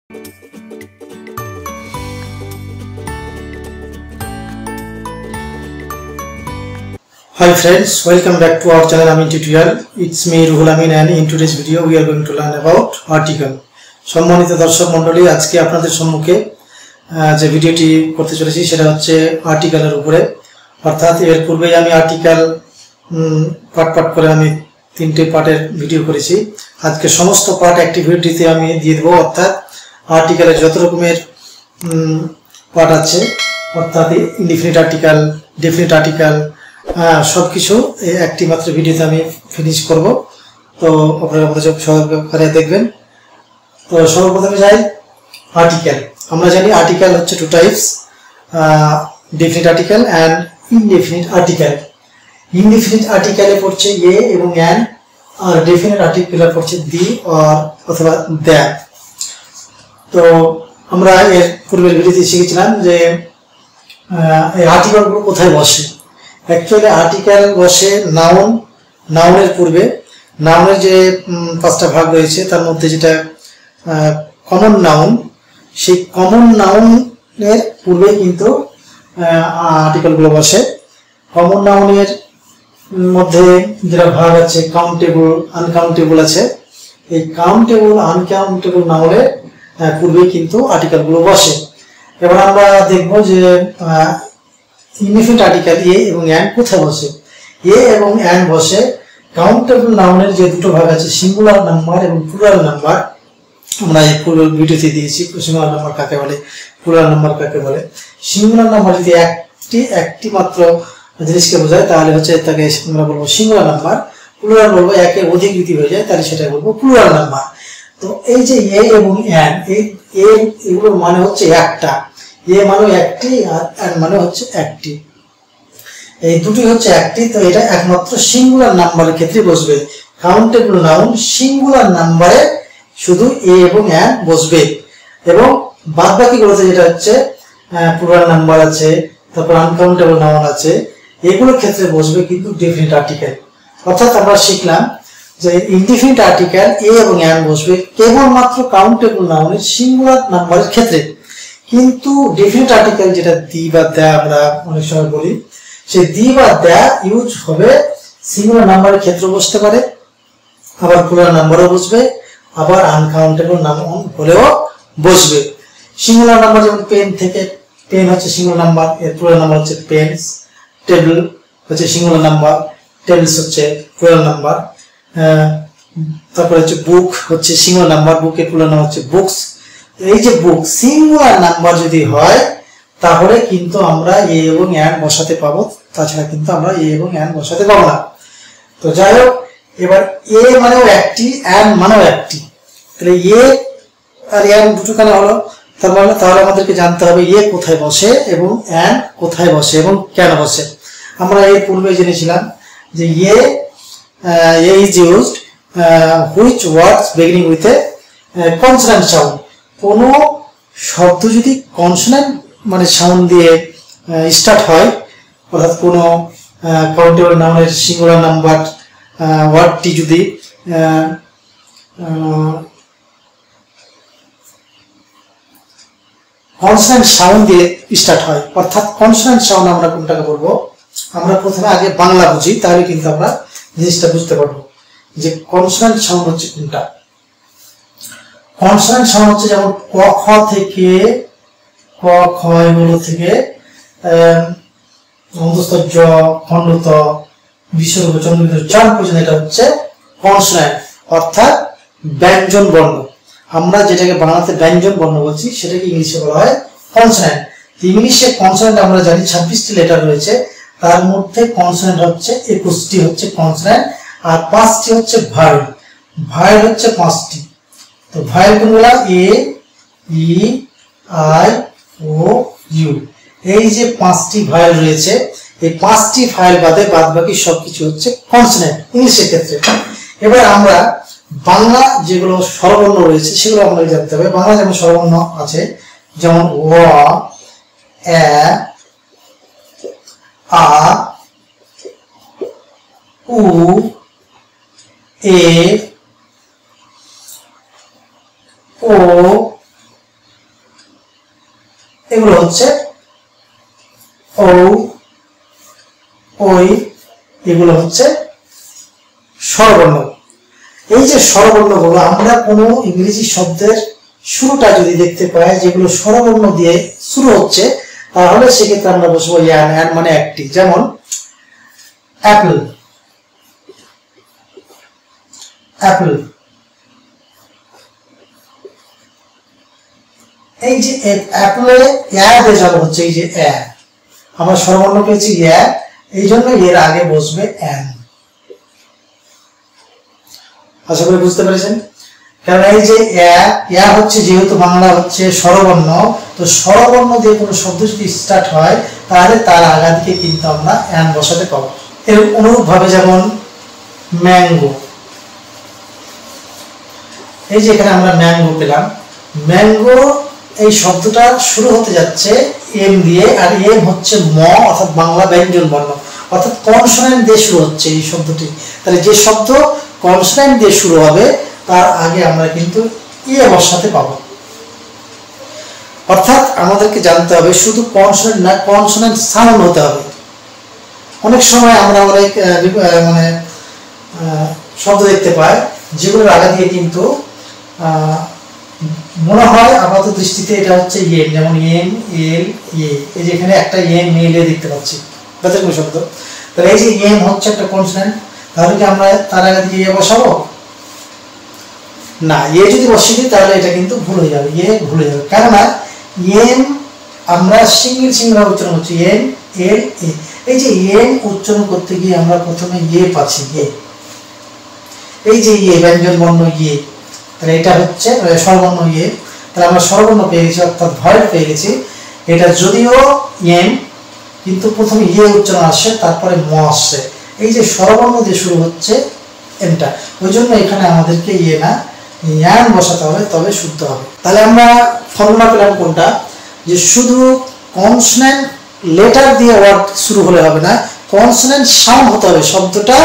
Hi friends, welcome back to our channel Amin Tutorial. It's me Ruhul Amin, and in today's video we are going to learn about article. সম্মানিত দর্শক মণ্ডলী, আজকে আপনাদের সম্মুখে যে ভিডিওটি করতে চলেছি সেটা হচ্ছে আর্টিকেলের উপরে। অর্থাৎ এর পূর্বেই আমি আর্টিকেল পার্ট করে আমি 3টে পার্টের ভিডিও করেছি। আজকে সমস্ত পার্ট একটি ভিডিওতে আমি দিয়ে দেব। অর্থাৎ আর্টিকেলের যত রকমের পার্ট আছে, অর্থাৎ ইনডিফিনিট আর্টিকেল, ডেফিনিট আর্টিকেল, সবকিছু একটি মাত্র ভিডিওতে আমি ফিনিশ করব। তো আপনারা মনোযোগ সহকারে দেখবেন। তো সর্বপ্রথমে যাই আর্টিকেল। আমরা জানি আর্টিকেল হচ্ছে two types, definite article and indefinite article. Indefinite আর্টিকেলে পড়ছে এ এবং অ্যান, আর ডেফিনিট আর্টিকেলে পড়ছে দি অথবা দ্য। তো আমরা এর পূর্বের ভিডিওতে শিখেছিলাম যে এই আর্টিকেলগুলো কোথায় বসে। অ্যাকচুয়ালি আর্টিকেল বসে নাউনের পূর্বে। নাউনের যে 5টা ভাগ রয়েছে তার মধ্যে যেটা কমন নাউন, সেই কমন নাউনের পূর্বে কিন্তু আর্টিকেলগুলো বসে। কমন নাউনের মধ্যে যেটা ভাগ আছে কাউন্টেবল, আনকাউন্টেবল আছে। এই কাউন্টেবল, আনকাউন্টেবল নাউনের পূর্বে কিন্তু আর্টিকেলগুলো বসে। এবার আমরা দেখব যে ইনডিফিনিট আর্টিকেল এ এবং অ্যান কোথায় বসে। এ এবং অ্যান বসে কাউন্টেবল নাউনের যে দুটো ভাগ আছে, সিঙ্গুলার নাম্বার এবং প্লুরাল নাম্বার। আমরা এই পুরো ভিডিওতে দিয়েছি সিঙ্গুলার নাম্বার কাকে বলে, প্লুরাল নাম্বার কাকে বলে। সিঙ্গুলার নাম্বার যদি একটি মাত্র জিনিসকে বোঝায় তাহলে হচ্ছে তাকে আমরা বলবো সিঙ্গুলার নাম্বার। প্লুরাল বলবো একের অধিক যদি হয়ে যায় তাহলে সেটা বলবো প্লুরাল নাম্বার। তো এই যে এ এবং অ্যান, এগুলোর মানে হচ্ছে একটা। এ মানে একটি আর অ্যান মানে হচ্ছে একটি, এই দুটি হচ্ছে একটি। তো এটা একমাত্র সিঙ্গুলার নাম্বারের ক্ষেত্রে বসবে। কাউন্টেবল নাউন সিঙ্গুলার নাম্বারে শুধু এ এবং অ্যান বসবে, এবং বাদ বাকিগুলোতে যেটা হচ্ছে প্লুরাল নাম্বার আছে, তারপর আনকাউন্টেবল নাউন আছে, এগুলোর ক্ষেত্রে বসবে কিন্তু ডেফিনিট আর্টিকেল। অর্থাৎ আমরা শিখলাম যে ইনডিফিনিট আর্টিকেল এ এবং অ্যান বসবে কেবলমাত্র কাউন্টেবল নাউনের সিঙ্গুলার নাম্বারের ক্ষেত্রে, কিন্তু ডেফিনিট আর্টিকেল যেটা দি বা দ্য আমরা অনেক সময় বলি, সেই দি বা দ্য ইউজ হবে সিঙ্গুলার নাম্বারের ক্ষেত্রে বসতে পারে, আবার প্লুরাল নাম্বারও বসবে, আবার আনকাউন্টেবল নাউন হলেও বসবে। সিঙ্গুলার নাম্বার যেমন পেন থেকে, পেন হচ্ছে সিঙ্গুলার নাম্বার, এর প্লুরাল নাম্বার হচ্ছে পেনস। টেবিল হচ্ছে সিঙ্গুলার নাম্বার, টেবিলস হচ্ছে প্লুরাল নাম্বার। তারপরে হচ্ছে বুক হচ্ছে সিঙ্গুলার নাম্বার, বুকের প্লুরাল নাম্বার হচ্ছে বুকস। এই যে বুক সিঙ্গুলার নাম্বার যদি হয় তাহলে কিন্তু আমরা এ এবং অ্যান বসাতে পাবো, তাছাড়া কিন্তু আমরা এ এবং অ্যান বসাতে পাবো না। তো যাই হোক, এবার এ মানেও একটি, অ্যান মানেও একটি, তাহলে এ আর অ্যান দুটো কেন হলো, তাহলে আমাদেরকে জানতে হবে এ কোথায় বসে এবং অ্যান কোথায় বসে এবং কেন বসে। আমরা এর পূর্বে জেনেছিলাম যে a is used which words beginning with a consonant sound. কোনো শব্দ যদি কনসোনেন্ট মানে সাউন্ড দিয়ে স্টার্ট হয়, অর্থাৎ কোনো কাউন্টেবল নাউনের সিঙ্গুলার নাম্বার ওয়ার্ডটি যদি কনসোনেন্ট সাউন্ড দিয়ে স্টার্ট হয়, অর্থাৎ কনসোনেন্ট সাউন্ড আমরা কোনটাকে বলবো, আমরা প্রথমে আগে বাংলা বুঝি, তাহলে কিন্তু আমরা জিনিসটা বুঝতে পারবো যে কনসোনেন্ট সাউন্ড হচ্ছে কোনটা। কনসোনেন্ট সাউন্ড হচ্ছে যেমন ক খ থেকে, ক খ এগুলো থেকে অন্তস্থ জ, খণ্ডত, বিসর্গ, চন্দ্রবিন্দু, চান পর্যন্ত, এটা হচ্ছে কনসোনেন্ট অর্থাৎ ব্যঞ্জন বর্ণ। আমরা যেটাকে বাংলাতে ব্যঞ্জন বর্ণ বলছি সেটাকে ইংলিশে বলা হয় কনসোনেন্ট। ইংলিশে কনসোনেন্ট আমরা জানি 26টি লেটার রয়েছে, তার মধ্যে কনসোনেন্ট হচ্ছে 21টি হচ্ছে কনসোনেন্ট, আর 5টি হচ্ছে ভায়েল। ভায়েল হচ্ছে 5টি। তো ভায়েল কোনগুলা? এ, ই, আই, ও, ইউ। এই যে 5টি ভায়েল রয়েছে, এই 5টি ভায়েল বাদে বাদ বাকি সবকিছু হচ্ছে কনসোনেন্ট ইংলিশের ক্ষেত্রে। এবার আমরা বাংলা যেগুলো স্বরবর্ণ রয়েছে সেগুলো আমাদের জানতে হবে। বাংলা যেমন স্বরবর্ণ আছে, যেমন ও, এ, আ, উ, এ, ও, এগুলো হচ্ছে ও, ওই, এগুলো হচ্ছে স্বরবর্ণ। এই যে স্বরবর্ণগুলো আমরা কোনো ইংরেজি শব্দের শুরুটা যদি দেখতে পাই যেগুলো স্বরবর্ণ দিয়ে শুরু হচ্ছে, তাহলে সেক্ষেত্রে আমরা বসবো অ্যান। অ্যান মানে একটি, যেমন অ্যাপল, অ্যাপল। এই যে অ্যাপলে দিয়ে চালু হচ্ছে, এই যে আমরা স্বরবর্ণ পেয়েছি এই জন্য এর আগে বসবে অ্যান। আশা করি বুঝতে পেরেছেন। কারণ এই যে হচ্ছে, যেহেতু বাংলা হচ্ছে স্বরবর্ণ, তো স্বরবর্ণ দিয়ে কোনো শব্দ যদি স্টার্ট হয় তাহলে তার আগা দিকে কিন্তু আমরা অ্যান বসাতে পাবো। এর অনুরূপভাবে যেমন ম্যাঙ্গো, এই যে এখানে আমরা ম্যাঙ্গো পেলাম। ম্যাঙ্গো এই শব্দটা শুরু হতে যাচ্ছে এম দিয়ে, আর এম হচ্ছে ম অর্থাৎ বাংলা ব্যঞ্জন বর্ণ, অর্থাৎ কনসোনেন্ট দিয়ে শুরু হচ্ছে এই শব্দটি। তাহলে যে শব্দ কনসোনেন্ট দিয়ে শুরু হবে তার আগে আমরা কিন্তু বসাতে পাবো। অর্থাৎ আমাদেরকে জানতে হবে শুধু কনসোনেন্ট না, কনসোনেন্ট সাউন্ড হতে হবে। অনেক সময় আমরা অনেক মানে শব্দ দেখতে পাই যেগুলোর আগে দিয়ে কিন্তু মনে হয় আপাত দৃষ্টিতে এটা হচ্ছে এম, যেমন এম, এল, এই যে এখানে একটা এম, এল, দেখতে পাচ্ছি, ব্যতিক্রমী শব্দ। তাহলে এই যে এম হচ্ছে একটা কনসোনেন্ট, তাহলে কি আমরা তার আগে দিয়ে বসাবো না? যদি বসিয়ে দিই তাহলে এটা কিন্তু ভুল হয়ে যাবে, ভুল হয়ে যাবে। কেননা এম আমরা সিঙ্গেল উচ্চারণ হচ্ছে এম, এল, এই যে এম উচ্চারণ করতে গিয়ে আমরা প্রথমে পাচ্ছি এই যে ব্যঞ্জন বর্ণ তাহলে এটা হচ্ছে স্বরবর্ণ তাহলে আমরা স্বরবর্ণ পেয়ে গেছি, অর্থাৎ ভয়েড পেয়ে গেছি। এটা যদিও এম, কিন্তু প্রথমে উচ্চারণ আসছে, তারপরে ম আসছে। এই যে স্বরবর্ণ দিয়ে শুরু হচ্ছে এমটা, ওই জন্য এখানে আমাদেরকে না অ্যান বসাতে হবে, তবে শুদ্ধ হবে। তাহলে আমরা ফর্মুলা পেলাম কোনটা, যে শুধু কনসোনেন্ট লেটার দিয়ে ওয়ার্ড শুরু হলে হবে না, কনসোনেন্ট সাউন্ড হতে হবে। শব্দটা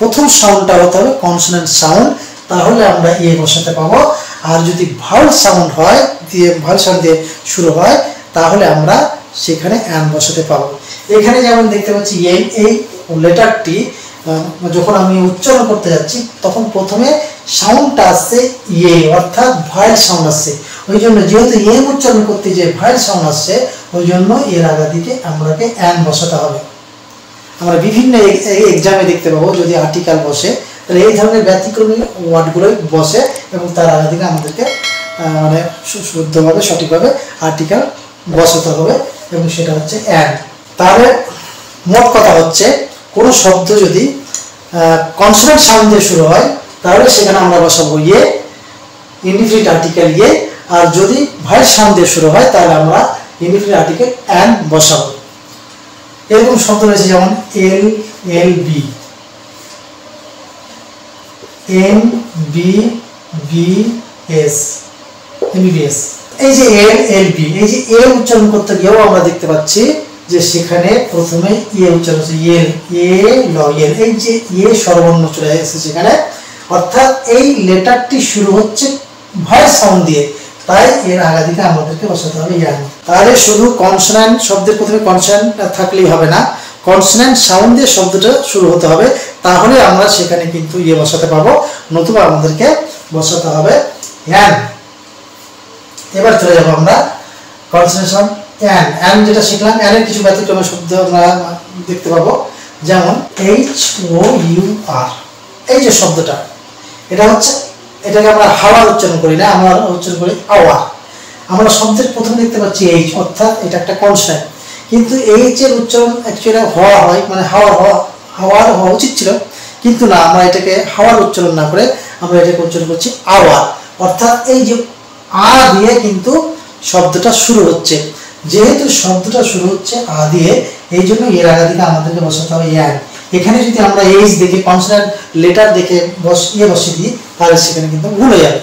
প্রথম সাউন্ডটা হতে হবে কনসোনেন্ট সাউন্ড, তাহলে আমরা বসাতে পাবো। আর যদি ভাওয়েল সাউন্ড হয়, ভাওয়েল সাউন্ড দিয়ে শুরু হয়, তাহলে আমরা সেখানে অ্যান বসাতে পাবো। এখানে যেমন দেখতে পাচ্ছি এই লেটারটি যখন আমি উচ্চারণ করতে যাচ্ছি তখন প্রথমে সাউন্ডটা আসছে অর্থাৎ ভাওয়েল সাউন্ড আসছে। ওই জন্য যেহেতু উচ্চারণ করতে যে ভাওয়েল সাউন্ড আসছে, ওই জন্য এর আগা দিকে আমাকে অ্যান বসাতে হবে। আমরা বিভিন্ন এক্সামে দেখতে পাবো যদি আর্টিকেল বসে, তাহলে এই ধরনের ব্যতিক্রমী ওয়ার্ডগুলোই বসে এবং তার আগা দিকে আমাদেরকে মানে শুদ্ধভাবে সঠিকভাবে আর্টিকেল বসাতে হবে, এবং সেটা হচ্ছে অ্যান। তাহলে মোট কথা হচ্ছে কোনো শব্দ যদি কনসোনেন্ট সাউন্ড দিয়ে শুরু হয় তাহলে সেখানে আমরা বসাবো ইনডিফিনিট আর্টিকেল আর যদি ভাওয়েল সাউন্ড দিয়ে শুরু হয় তাহলে আমরা ইনডিফিনিট আর্টিকেল অ্যান বসাবো। এরকম শব্দ রয়েছে যেমন L, L, B, M, B, B, S, MBBS. এই যে এল, এল, বি, এই যে উচ্চারণ করতে গিয়েও আমরা দেখতে পাচ্ছি যে সেখানে প্রথমে উচ্চারণ হচ্ছে এল, এই যে স্বরবর্ণ চলে এসেছে সেখানে, অর্থাৎ এই লেটারটি শুরু হচ্ছে ভয়েস সাউন্ড দিয়ে, তাই এর আগা দিকে আমাদেরকে বসাতে হবে অ্যান। তাহলে শুধু কনসোনেন্ট শব্দের প্রথমে কনসোনেন্ট থাকলেই হবে না, কনসোনেন্ট সাউন্ড দিয়ে শব্দটা শুরু হতে হবে, তাহলে আমরা সেখানে কিন্তু বসাতে পাবো, নতুবা আমাদেরকে বসাতে হবে অ্যান। এবার চলে যাবো আমরা কনসোনেন্ট সাউন্ড অ্যান যেটা শিখলাম। অ্যানের কিছু ব্যতিক্রমী শব্দ আমরা দেখতে পাবো, যেমন HOUR, এই যে শব্দটা, এটা হচ্ছে, এটাকে আমরা হাওয়ার উচ্চারণ করি না, আমরা উচ্চারণ করি আওয়ার। আমরা শব্দের প্রথমে দেখতে পাচ্ছি অর্থাৎ এটা একটা কনসোনেন্ট, কিন্তু এর উচ্চারণ অ্যাকচুয়ালি হওয়া হয়, মানে হাওয়ার হওয়া উচিত ছিল, কিন্তু না, আমরা এটাকে হাওয়ার উচ্চারণ না করে আমরা এটাকে উচ্চারণ করছি আওয়ার, অর্থাৎ এই যে দিয়ে কিন্তু শব্দটা শুরু হচ্ছে। যেহেতু শব্দটা শুরু হচ্ছে দিয়ে, এই জন্য এর আগা দিকে আমাদেরকে বসাতে হবে অ্যান। এখানে যদি আমরা দেখে কনসোনেন্ট লেটার দেখে বসিয়ে দিই তাহলে সেখানে কিন্তু ভুল হয়ে যাবে।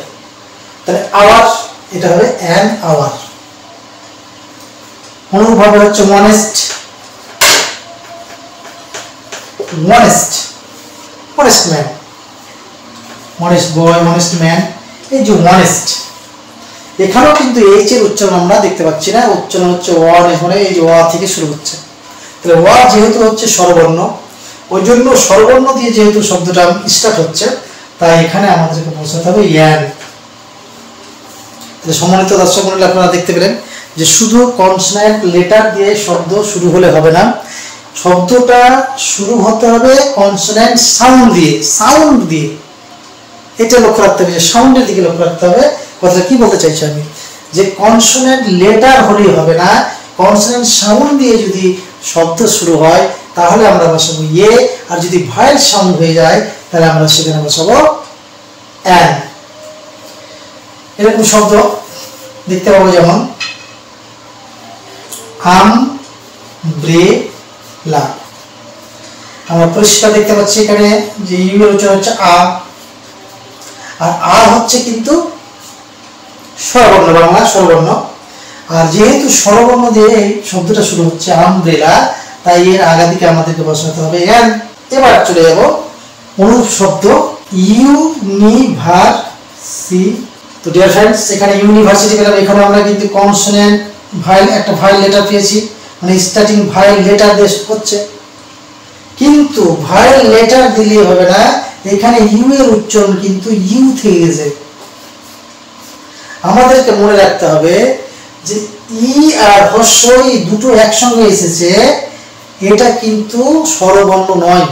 তাহলে আওয়ার, এটা হবে অ্যান আওয়ার। অনুরূপভাবে হচ্ছে মনেস্ট, মনেস্ট ম্যান, মনেস্ট বয়, মনেস্ট ম্যান, এই যে মনেস্ট, এখানেও কিন্তু এইচ এর উচ্চারণ আমরা দেখতে পাচ্ছি না, উচ্চারণ হচ্ছে ওয়া, মানে এই যে ওয়া থেকে শুরু হচ্ছে। তাহলে ওয়া যেহেতু হচ্ছে স্বরবর্ণ, ওই জন্য স্বরবর্ণ দিয়ে যেহেতু শব্দটা স্টার্ট হচ্ছে, তাই এখানে আমাদেরকে বসাতে হবে ইয়ান। তাহলে সম্মানিত দর্শক মণ্ডলী, আপনারা দেখতে পেলেন যে শুধু কনসোনেন্ট লেটার দিয়ে শব্দ শুরু হলে হবে না, শব্দটা শুরু হতে হবে কনসোনেন্ট সাউন্ড দিয়ে, সাউন্ড দিয়ে। এটা লক্ষ্য রাখতে হবে, যে সাউন্ডের দিকে লক্ষ্য রাখতে হবে। কথাটা কি বলতে চাইছি আমি, যে কনসোনেন্ট লেটার হলেই হবে না, কনসোনেন্ট সাউন্ড দিয়ে যদি শব্দ শুরু হয় তাহলে আমরা বসাবো ইয়ে, আর যদি ভয়েল সাউন্ড হয়ে যায় তাহলে আমরা সেখানে বসাবো অ্যান। এরকম শব্দ দেখতে পাবো, যেমন আমব্রেলা। আমরা পরিষ্কার দেখতে পাচ্ছি এখানে যে ইউ এর উচ্চারণ হচ্ছে আ, আর আ হচ্ছে কিন্তু স্বরবর্ণ, বাংলা স্বরবর্ণ। আর যেহেতু স্বরবর্ণ দিয়ে এই শব্দটা শুরু হচ্ছে আমব্রেলা, তাই এর আগা দিকে আমাদেরকে বসাতে হবে অ্যান। এবার চলে যাব অনুরূপ শব্দ ইউনিভার্সিটি। তো ডিয়ার ফ্রেন্ডস, এখানে ইউনিভার্সিটি পেলাম, এখানে আমরা কিন্তু কনসোনেন্ট ভাইল, একটা ভাইল লেটার পেয়েছি, মানে স্টার্টিং ভাইল লেটার দিয়ে হচ্ছে। কিন্তু ভাইল লেটার দিলে হবে না, এখানে ইউ এর উচ্চারণ কিন্তু ইউ থেকে গেছে। আমাদেরকে মনে রাখতে হবে যে ই আর হর্ষ এই দুটো একসঙ্গে এসেছে, এটা কিন্তু স্বরবর্ণ নয়,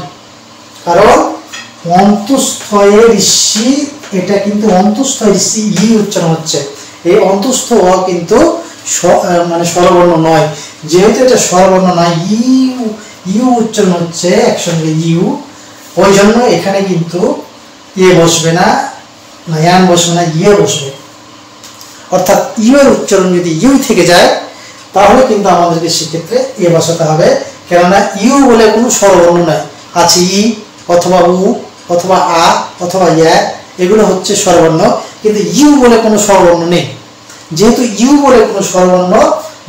কারণ অন্তঃস্থয়ের ঋষি, এটা কিন্তু অন্তঃস্থয়ের ঋষি ই উচ্চারণ হচ্ছে। এই অন্তঃস্থ কিন্তু মানে স্বরবর্ণ নয়, যেহেতু এটা স্বরবর্ণ নয়, ইউ ইউ উচ্চারণ হচ্ছে একসঙ্গে ইউ, ওই জন্য এখানে কিন্তু এ বসবে না, ইয়ান বসবে না, ইয়ে বসবে। অর্থাৎ ইউ এর উচ্চারণ যদি ইউ থেকে যায় তাহলে কিন্তু আমাদেরকে সেক্ষেত্রে এ বসাতে হবে, কেননা ইউ বলে কোনো স্বরবর্ণ নাই। আছে ই অথবা উ অথবা আ অথবা ইয়া, এগুলো হচ্ছে স্বরবর্ণ, কিন্তু ইউ বলে কোনো স্বরবর্ণ নেই। যেহেতু ইউ বলে কোনো স্বরবর্ণ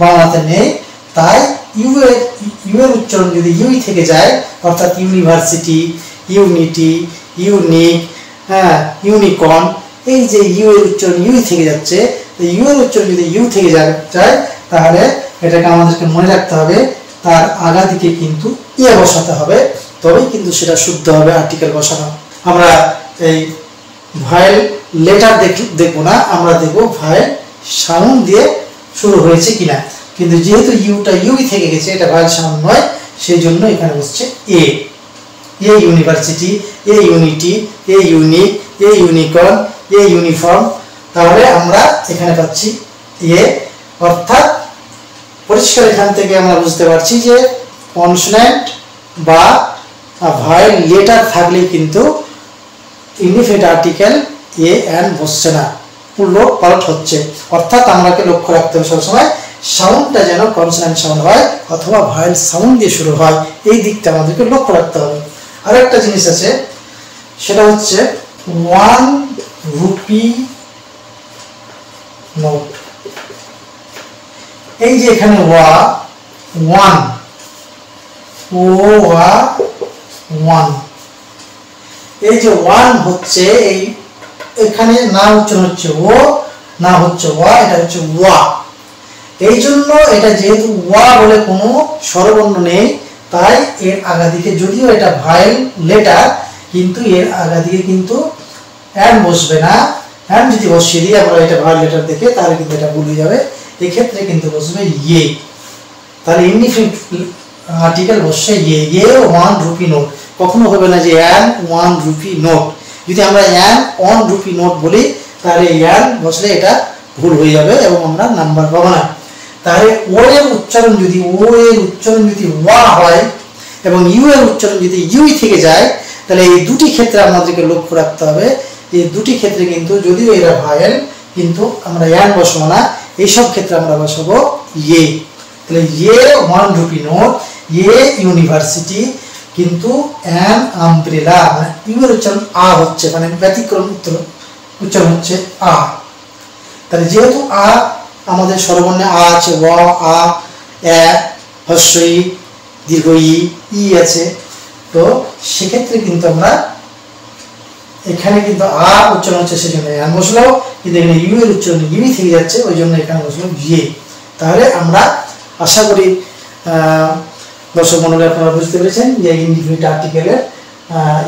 বাংলাতে নেই, তাই ইউ এর উচ্চারণ যদি ইউই থেকে যায়, অর্থাৎ ইউনিভার্সিটি, ইউনিটি, ইউনিক, হ্যাঁ, ইউনিকর্ন, এই যে ইউ এর উচ্চারণ ইউই থেকে যাচ্ছে, ইউ এর উচ্চারণ যদি ইউ থেকে যায় তাহলে এটাকে আমাদেরকে মনে রাখতে হবে, তার আগা দিকে কিন্তু এ বসাতে হবে, তবেই কিন্তু সেটা শুদ্ধ হবে আর্টিকেল বসানো। আমরা এই ভয়েল লেটার দেখবো না, আমরা দেখবো ভয়েল সাউন্ড দিয়ে শুরু হয়েছে কিনা। কিন্তু যেহেতু ইউটা ইউই থেকে গেছে, এটা ভয়েল সাউন্ড নয়, সেই জন্য এখানে বসছে a. A university, a unity, a unique, a unicorn, a uniform. তাহলে আমরা এখানে পাচ্ছি এ, অর্থাৎ পরিষ্কার এখান থেকে আমরা বুঝতে পারছি যে কনসোনেন্ট বা ভয়েল লেটার থাকলেই কিন্তু ইনডিফিনিট আর্টিকেল এ অ্যান বসছে না, উল্টো পাল্ট হচ্ছে। অর্থাৎ আমাকে লক্ষ্য রাখতে হবে সবসময় সাউন্ডটা যেন কনসোনেন্ট সাউন্ড হয় অথবা ভয়েল সাউন্ড দিয়ে শুরু হয়, এই দিকটা আমাদেরকে লক্ষ্য রাখতে হবে। আর একটা জিনিস আছে, সেটা হচ্ছে 1 রুপি নোট। এই যে এখানে ওয়া, ওয়ান, ও ওয়া ওয়ান, এই যে ওয়ান হচ্ছে এই এখানে না উচ্চারণ হচ্ছে ও, না হচ্ছে ওয়া, এটা হচ্ছে ওয়া। এই জন্য এটা যেহেতু ওয়া বলে কোনো স্বরবর্ণ নেই, তাই এর আগা দিকে, যদিও এটা ভাইল লেটার, কিন্তু এর আগা দিকে কিন্তু অ্যান বসবে না। অ্যান যদি বসিয়ে দিই আমরা এটা ভাইল লেটার দেখে, তাহলে কিন্তু এটা ভুলে যাবে। এক্ষেত্রে কিন্তু বসবে ইয়ে, তাহলে ইনডিফিনিট আর্টিকেল বসছে ইয়ে। ইয়ে 1 রুপি নোট, কখনো হবে না যে অ্যান 1 রুপি নোট। যদি আমরা অ্যান 1 রুপি নোট বলি তাহলে অ্যান বসলে এটা ভুল হয়ে যাবে এবং আমরা নাম্বার পাবো না। তাহলে ও এর উচ্চারণ যদি ওয়া হয় এবং ইউ এর উচ্চারণ যদি ইউই থেকে যায়, তাহলে এই দুটি ক্ষেত্রে আমাদেরকে লক্ষ্য রাখতে হবে। এই দুটি ক্ষেত্রে কিন্তু যদিও এরা ভায়েল, কিন্তু আমরা অ্যান বসাবো না, এইসব ক্ষেত্রে আমরা বসাবো ইয়ে। তাহলে ইয়ে 1 রুপি নোট, ইয়ে ইউনিভার্সিটি, কিন্তু অ্যান আমব্রেলা, মানে ইউ এর উচ্চারণ আ হচ্ছে, মানে ব্যতিক্রম উচ্চারণ হচ্ছে আ। তাহলে যেহেতু আ আমাদের স্বরবর্ণে আ আছে, ওয়া, আ, এ, হর্ষ ই, দীর্ঘ ই আছে, তো সেক্ষেত্রে কিন্তু আমরা এখানে কিন্তু আ উচ্চারণ হচ্ছে সেজন্য অ্যান বসলো, কিন্তু এখানে ইউ এর উচ্চারণ ইউ থেকে যাচ্ছে, ওই জন্য এখানে বসলো ইয়ে। তাহলে আমরা আশা করি দর্শক মণ্ডলী আপনারা বুঝতে পেরেছেন যে ইনডিফিনিট আর্টিকেলের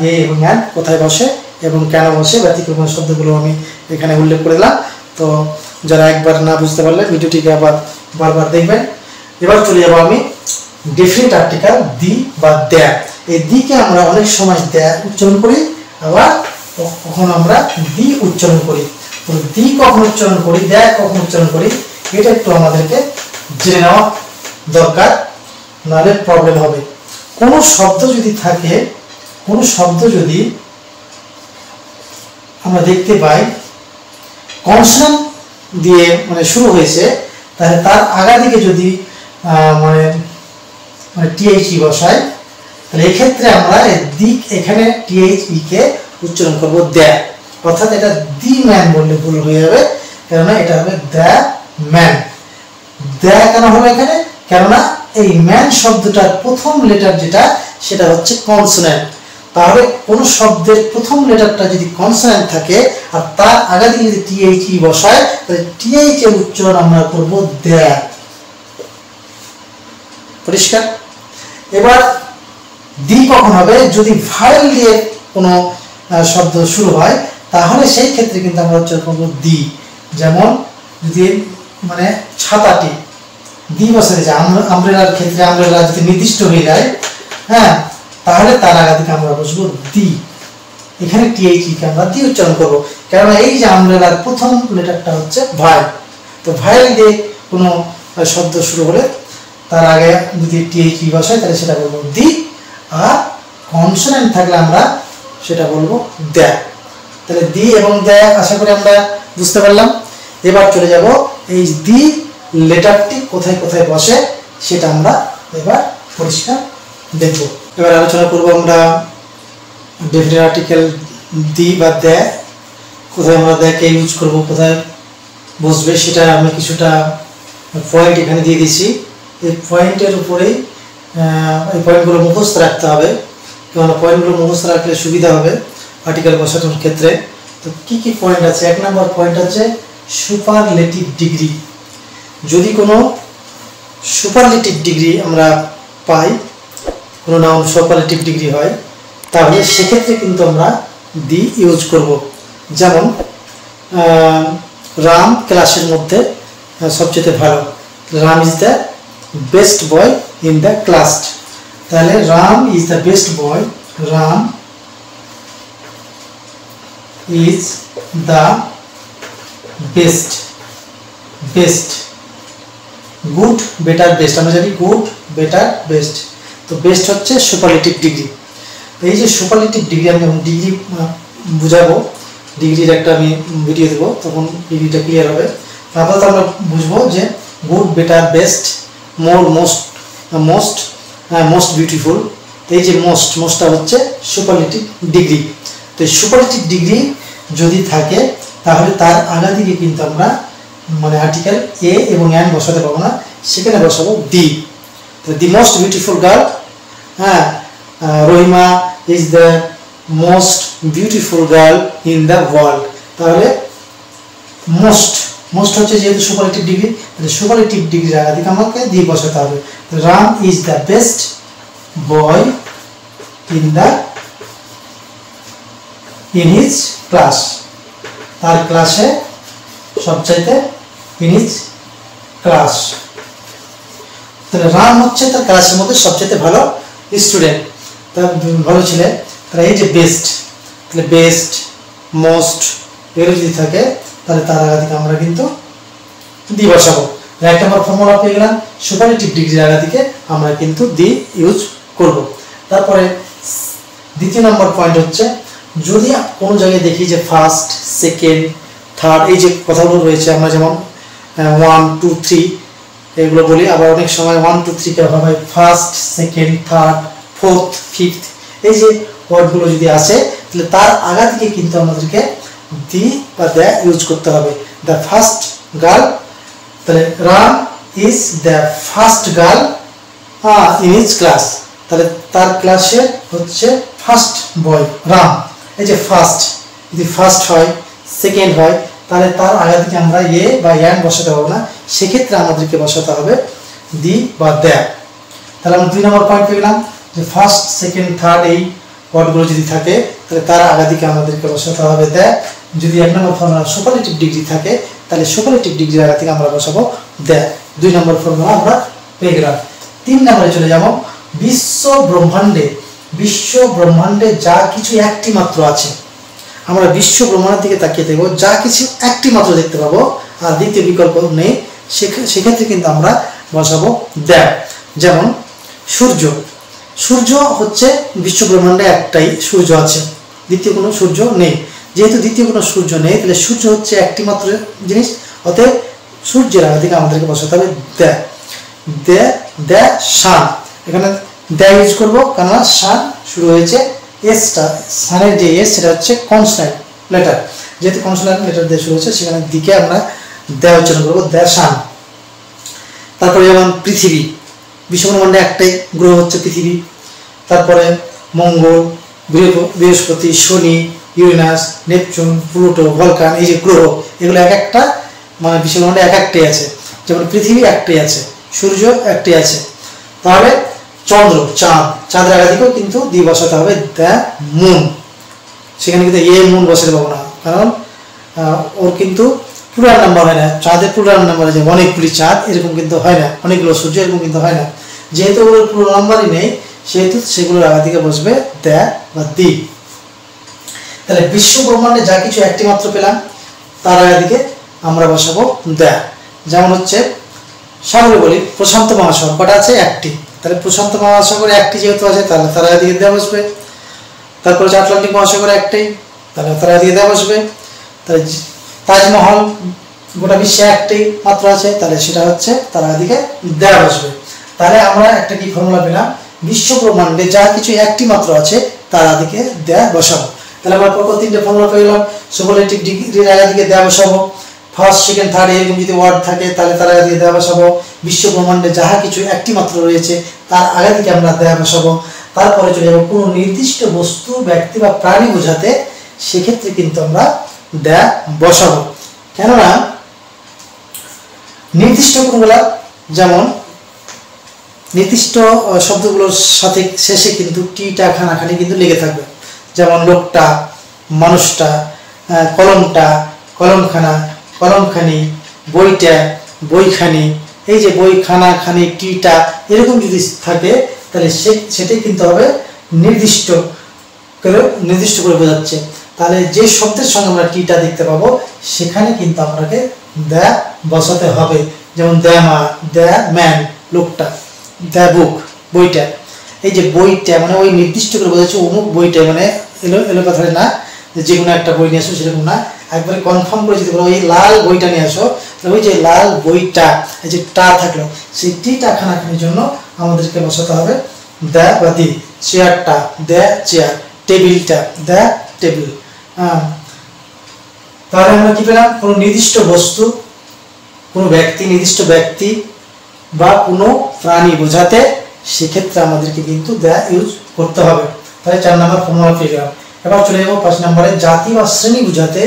এ এবং অ্যান কোথায় বসে এবং কেন বসে, ব্যতিক্রমী শব্দগুলো আমি এখানে উল্লেখ করে দিলাম। তো যারা একবার না বুঝতে পারলে ভিডিওটিকে আবার বারবার দেখবেন। এবার চলে যাবো আমি ডেফিনিট আর্টিকেল দি বা দ্য। এই দিকে আমরা অনেক সময় দ্য উচ্চারণ করি, আবার কখনো আমরা দি উচ্চারণ করি। তো দি কখন উচ্চারণ করি, দ্য কখন উচ্চারণ করি, এটা একটু আমাদেরকে জেনে নেওয়া দরকার, নাহলে প্রবলেম হবে। কোনো শব্দ যদি থাকে, কোনো শব্দ যদি আমরা দেখতে পাই কনসোনেন্ট দিয়ে মানে শুরু হয়েছে, তাহলে তার আগা দিকে যদি মানে টিএইচই বসায়, তাহলে এক্ষেত্রে আমরা দিক এখানে টিএইচই কে উচ্চারণ করব দ্য, অর্থাৎ এটা দি ম্যান বললে ভুল হয়ে যাবে, কেননা এটা হবে দ্য ম্যান। দ্য কেন হবে এখানে, কেননা এই ম্যান শব্দটার প্রথম লেটার যেটা সেটা হচ্ছে কনসোনেন্ট। তাহলে কোন শব্দের প্রথম লেটারটা যদি কনসোনেন্ট থাকে আর তার আগে দিকে যদি টিএইচই বসায়, তাহলে টিএইচ এর উচ্চারণ আমরা করব দ্য। পরিষ্কার? এবার দি কখন হবে, যদি ভায়েল দিয়ে কোনো শব্দ শুরু হয়, তাহলে সেই ক্ষেত্রে কিন্তু আমরা উচ্চারণ করব দি। যেমন যদি মানে ছাতাটি দি বসাতে যায়, আমব্রেলার ক্ষেত্রে আমব্রেলা যদি নির্দিষ্ট হয়ে যায়, হ্যাঁ, তাহলে তার আগে থেকে আমরা বসবো দি। এখানে টিএইচই কে আমরা দি উচ্চারণ করবো, কারণ এই যে আমব্রেলার প্রথম লেটারটা হচ্ছে ভায়েল। তো ভায়েল দিয়ে কোনো শব্দ শুরু হলে তার আগে যদি টিএইচই বসায়, তাহলে সেটা বলবো দি, আর কনসোনেন্ট থাকলে আমরা সেটা বলবো দ্য। তাহলে দি এবং দ্য আশা করি আমরা বুঝতে পারলাম। এবার চলে যাব এই দি লেটারটি কোথায় কোথায় বসে সেটা আমরা এবার পরিষ্কার দেখব। এবার আলোচনা করব আমরা ডেফিনিট আর্টিকেল দি বা দ্য, কোথায় আমরা দ্যকে ইউজ করব, কোথায় বসবে, সেটা আমি কিছুটা পয়েন্ট এখানে দিয়ে দিচ্ছি। এই পয়েন্টের উপরেই এই পয়েন্টগুলো মুখস্থ রাখতে হবে, কেননা পয়েন্টগুলো মুখস্থ রাখলে সুবিধা হবে আর্টিকেল বসানোর ক্ষেত্রে। তো কি কি পয়েন্ট আছে? 1 নম্বর পয়েন্ট হচ্ছে সুপারলেটিভ ডিগ্রি। যদি কোনো সুপারলেটিভ ডিগ্রি আমরা পাই, কোনো নাউন সুপারলেটিভ ডিগ্রি হয়, তাহলে সেক্ষেত্রে কিন্তু আমরা দি ইউজ করব। যেমন রাম ক্লাসের মধ্যে সবচেয়ে ভালো, Ram is the best boy in the class. তাহলে Ram is the best boy, Ram is the best, best, good, better, best, আমরা জানি গুড, বেটার, বেস্ট। তো বেস্ট হচ্ছে সুপারলেটিভ ডিগ্রি। এই যে সুপারলেটিভ ডিগ্রি, আমি যখন ডিগ্রি বুঝাবো, ডিগ্রির একটা আমি ভিডিও দেবো, তখন ডিগ্রিটা ক্লিয়ার হবে। আপাতত আমরা বুঝবো যে গুড, বেটার, বেস্ট, মোর, মোস্ট, মোস্ট, মোস্ট বিউটিফুল। এই যে মোস্ট, মোস্টটা হচ্ছে সুপারলেটিভ ডিগ্রি। তো এই সুপারলেটিভ ডিগ্রি যদি থাকে, তাহলে তার আগা দিকে কিন্তু আমরা মানে আর্টিকেল এ এবং অ্যান বসাতে পারবো না, সেখানে বসাবো দি। দি মোস্ট বিউটিফুল গার্ল, হ্যাঁ, Rahima is the most beautiful girl in the world. তাহলে মোস্ট, মোস্ট হচ্ছে যেহেতু সুপারলেটিভ ডিগ্রি, তাহলে সুপারলেটিভ ডিগ্রির আগা দিকে আমাকে দি বসাতে হবে। Ram is the best boy in his class, তার ক্লাসে সবচাইতে, ইন হিজ ক্লাস। তাহলে রাম হচ্ছে তার ক্লাসের মধ্যে সবচেয়ে ভালো স্টুডেন্ট, তার ভালো ছেলে। তাহলে এই যে বেস্ট, তাহলে বেস্ট, মোস্ট এগুলো যদি থাকে, তাহলে তার আগা থেকে আমরা কিন্তু দি বসাবো। 1 নম্বর ফর্মুলা পেয়ে গেলাম, সুপারলেটিভ ডিগ্রির আগা থেকে আমরা কিন্তু দি ইউজ করব। তারপরে 2 নম্বর পয়েন্ট হচ্ছে, যদি কোনো জায়গায় দেখি যে ফার্স্ট, সেকেন্ড, থার্ড, এই যে কথাগুলো রয়েছে, আমরা যেমন 1, 2, 3 এগুলো বলি, আবার অনেক সময় 1, 2, 3 কে ভাবা হয় first, second, third, fourth, fifth. এই যে ওয়ার্ডগুলো যদি আসে, তাহলে তার আগা থেকে কিন্তু আমাদেরকে দি বা দ্য ইউজ করতে হবে। দ্য ফার্স্ট গার্ল, তাহলে Ram is the first girl in his class, তাহলে তার ক্লাসে হচ্ছে ফার্স্ট বয় রাম। এই যে ফার্স্ট, যদি ফার্স্ট হয়, সেকেন্ড হয়, তাহলে তার আগে থেকে আমরা এ বা অ্যান্ড বসাতে পারবো না, সেক্ষেত্রে আমাদেরকে বসাতে হবে দি বা দ্য। তাহলে আমরা 2 নম্বর পয়েন্ট পেলাম যে ফার্স্ট, সেকেন্ড, থার্ড এই ওয়ার্ডগুলো যদি থাকে তাহলে তার আগে থেকে আমাদেরকে বসাতে হবে দ্য। যদি 1 নম্বর ফর্মুলা সুপারলেটিভ ডিগ্রি থাকে তাহলে সুপারলেটিভ ডিগ্রির আগে থেকে আমরা বসাবো দ্য। 2 নম্বর ফর্মুলা আমরা পেয়ে গেলাম। 3 নম্বরে চলে যাব। বিশ্ব ব্রহ্মাণ্ডে যা কিছু একটি মাত্র আছে, আমরা বিশ্ব ব্রহ্মাণ্ডের দিকে তাকিয়ে দেখব, যা কিছু একটি মাত্র দেখতে পাবো আর দ্বিতীয় বিকল্প নেই, সেক্ষেত্রে কিন্তু আমরা বসাবো দ্য। যেমন সূর্য হচ্ছে বিশ্ব ব্রহ্মাণ্ডে একটাই সূর্য আছে, দ্বিতীয় কোনো সূর্য নেই। যেহেতু দ্বিতীয় কোনো সূর্য নেই তাহলে সূর্য হচ্ছে একটি মাত্র জিনিস, অতএব সূর্যের আগে থেকে আমাদেরকে বসাতে হবে দ্য সান। এখানে দ্য ইউজ করবো কেননা সান শুরু হয়েছে এসটা, সানের যে এস সেটা হচ্ছে কনসোনেন্ট লেটার, যেহেতু কনসোনেন্ট লেটার দিয়ে শুরু হচ্ছে সেখানে দিকে আমরা দ্য উচ্চারণ করবো, দ্য সান। তারপরে যেমন পৃথিবী, বিশ্বব্রহ্মাণ্ডে একটাই গ্রহ হচ্ছে পৃথিবী। তারপরে মঙ্গল, বৃহস্পতি, শনি, ইউরেনাস, নেপচুন, প্লুটো, ভলকান, এই যে গ্রহ, এগুলো এক একটা মানে বিশ্বব্রহ্মাণ্ডে এক একটাই আছে। যেমন পৃথিবী একটাই আছে, সূর্য একটাই আছে। তাহলে চন্দ্র, চাঁদের আগে থেকেও কিন্তু দি বসাতে হবে দ্য মুন। সেখানে কিন্তু এ মুন বসাতে পাবো না, কারণ ওর কিন্তু প্লুরাল নাম্বার হয় না। চাঁদের প্লুরাল নাম্বার আছে অনেকগুলি চাঁদ, এরকম কিন্তু হয় না, অনেকগুলো সূর্য এরকম কিন্তু হয় না। যেহেতু ওগুলোর প্লুরাল নাম্বারই নেই সেহেতু সেগুলোর আগে থেকে বসবে দ্য বা দি। তাহলে বিশ্ব ব্রহ্মাণ্ডে যা কিছু একটি মাত্র পেলাম তার আগে দিকে আমরা বসাবো দ্য। যেমন হচ্ছে সাগরে বলি প্রশান্ত মহাসাগর কটা আছে? একটি। তাহলে প্রশান্ত মহাসাগর একটি যেহেতু আছে তাহলে তার আগে দিকে দ্য বসবে। তারপর হচ্ছে আটলান্টিক মহাসাগর একটাই, তাহলে তার আগে দিকে দ্য বসবে। তাহলে তাজমহল গোটা বিশ্বে একটাই মাত্র আছে, তাহলে সেটা হচ্ছে তার আগে দিকে দ্য বসবে। তাহলে আমরা একটা কি ফর্মুলা পেলাম, বিশ্ব ব্রহ্মাণ্ডে যা কিছু একটি মাত্র আছে তার আগে দিকে দ্য বসাবো। তাহলে আমরা পরপর 3টে ফর্মুলা পেয়ে গেলাম। সুপারলেটিভ ডিগ্রির আগে দিকে দ্য বসাবো, ফার্স্ট, সেকেন্ড, থার্ড এরকম যদি ওয়ার্ড থাকে তাহলে তার আগে দিকে দ্য বসাবো। বিশ্ব ব্রহ্মাণ্ডে যাহা কিছু একটি মাত্র রয়েছে তার আগে দিকে আমরা দ্য বসাবো। তারপরে চলে যাবো কোনো নির্দিষ্ট বস্তু, ব্যক্তি বা প্রাণী বোঝাতে, সেক্ষেত্রে কিন্তু আমরা দ্য বসাবো। কেননা নির্দিষ্ট কোনগুলা, যেমন নির্দিষ্ট শব্দগুলোর সাথে শেষে কিন্তু টিটা খানাখানি কিন্তু লেগে থাকবে। যেমন লোকটা, মানুষটা, কলমটা, কলমখানা, কলমখানি, বইটা, বইখানি, এই যে বইখানা, খানি, টিটা এরকম যদি থাকে তাহলে সেটাই কিন্তু হবে নির্দিষ্ট করে বোঝাচ্ছে। তাহলে যে শব্দের সঙ্গে আমরা টিটা দেখতে পাবো সেখানে কিন্তু আমাকে দ্য বসাতে হবে। যেমন দ্য মা, দ্য ম্যান, লোকটা, দ্য বুক, বইটা। এই যে বইটা মানে ওই নির্দিষ্ট করে বোঝাচ্ছে অমুক বইটা, মানে এলো কথাটা না যে কোনো একটা বই নিয়ে আসো সেরকম না, একবারে কনফার্ম করে যদি বলো ওই লাল বইটা নিয়ে আসো, ওই যে লাল বইটা, এই যে টা থাকলো সেই টিটা খানাখানির জন্য আমাদেরকে বসাতে হবে দ্য বা দি। চেয়ারটা, দ্য চেয়ার, টেবিলটা, দ্য টেবিল। তাহলে আমরা কি পেলাম, কোনো নির্দিষ্ট বস্তু, কোনো ব্যক্তি, নির্দিষ্ট ব্যক্তি বা কোনো প্রাণী বোঝাতে সেক্ষেত্রে আমাদেরকে কিন্তু দ্য ইউজ করতে হবে। তাহলে 4 নম্বর ফর্মুলা পেয়ে গেলাম। এবার চলে যাবো 5 নম্বরে, জাতি বা শ্রেণী বোঝাতে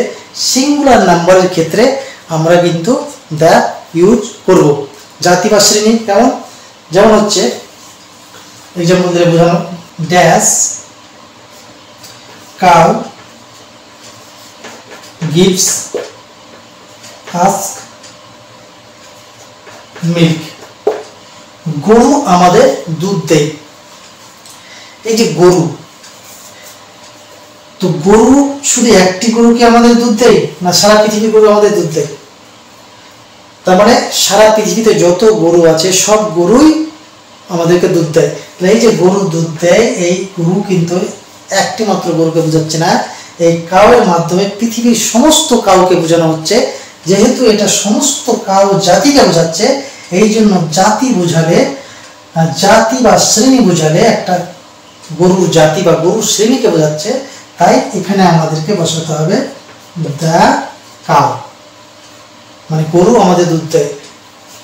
সিঙ্গুলার নাম্বারের ক্ষেত্রে আমরা কিন্তু দ্য ইউজ করব। জাতি বা শ্রেণী কেমন, যেমন হচ্ছে এক্সাম্পল দিলে বোঝানো, dash cow gives us milk, গরু আমাদের দুধ দেয়। এই যে গরু, তো গরু শুধু একটি গরু কি আমাদের দুধ দেয় না সারা পৃথিবীর গরু আমাদের দুধ দেয়? তার মানে সারা পৃথিবীতে যত গরু আছে সব গরুই আমাদেরকে দুধ দেয়। এই যে গরু দুধ দেয়, এই গরু কিন্তু একটি মাত্র গরুকে বোঝাচ্ছে না, এই কাউয়ের মাধ্যমে পৃথিবীর সমস্ত কাউকে বোঝানো হচ্ছে। যেহেতু এটা সমস্ত কাউ জাতিকে বোঝাচ্ছে, এই জন্য জাতি বোঝালে, জাতি বা শ্রেণী বোঝালে একটা গরুর জাতি বা গরুর শ্রেণীকে বোঝাচ্ছে, তাই এখানে আমাদেরকে বসাতে হবে দ্য কাউ, মানে গরু আমাদের দুধ দেয়।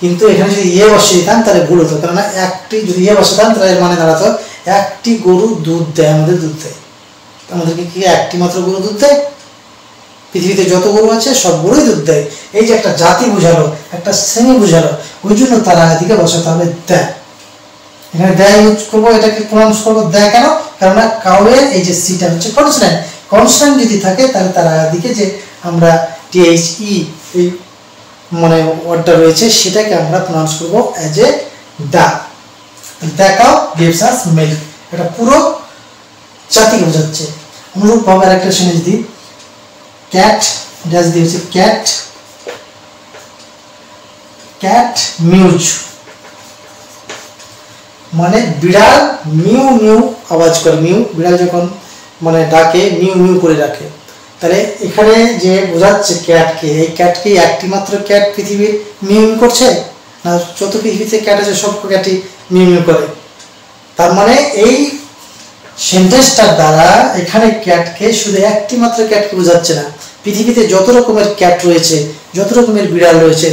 কিন্তু এখানে যদি ইয়ে বসিয়ে দিতাম তাহলে ভুল হতো, কেননা একটি যদি ইয়ে বসাতাম তাহলে এর মানে দাঁড়াতো একটি গরু দুধ দেয়, আমাদের দুধ দেয়। আমাদেরকে কি একটি মাত্র গরু দুধ দেয়? পৃথিবীতে যত গরু আছে সব গরুই দুধ দেয়। এই যে একটা জাতি বোঝালো, একটা শ্রেণী বোঝালো, ওই জন্য তার আগের দিকে বসাতে হবে দ্য। এখানে দ্য ইউজ করবো, এটাকে প্রনাউন্স করবো দ্য। কেন? কারণ কাউয়ের এই যে সিটা হচ্ছে কনসোনেন্ট। কনসোনেন্ট যদি থাকে তাহলে তার আগের দিকে যে আমরা THE এই মানে ওয়ার্ডটা রয়েছে সেটাকে আমরা প্রনাউন্স করবো as a the. The cow gives us milk, এটা পুরো জাতিকে বোঝাচ্ছে। অনুরূপভাবে আরেকটা সেন্টেন্স দিই, ক্যাট ড্যাশ দিয়েছে ক্যাট ক্যাট মিউজ, মানে বিড়াল মিউ মিউ আওয়াজ করে। মিউ বিড়াল যখন মানে ডাকে মিউ মিউ করে ডাকে। তাহলে এখানে যে বোঝাচ্ছে ক্যাটকে, এই ক্যাটকে একটি মাত্র ক্যাট পৃথিবীর মিউ মিউ করছে না, যত পৃথিবীতে ক্যাট আছে সব ক্যাটই মিউ মিউ করে। তার মানে এই সেন্টেন্সটার দ্বারা এখানে ক্যাটকে শুধু একটি মাত্র ক্যাটকে বোঝাচ্ছে না, পৃথিবীতে যত রকমের ক্যাট রয়েছে, যত রকমের বিড়াল রয়েছে,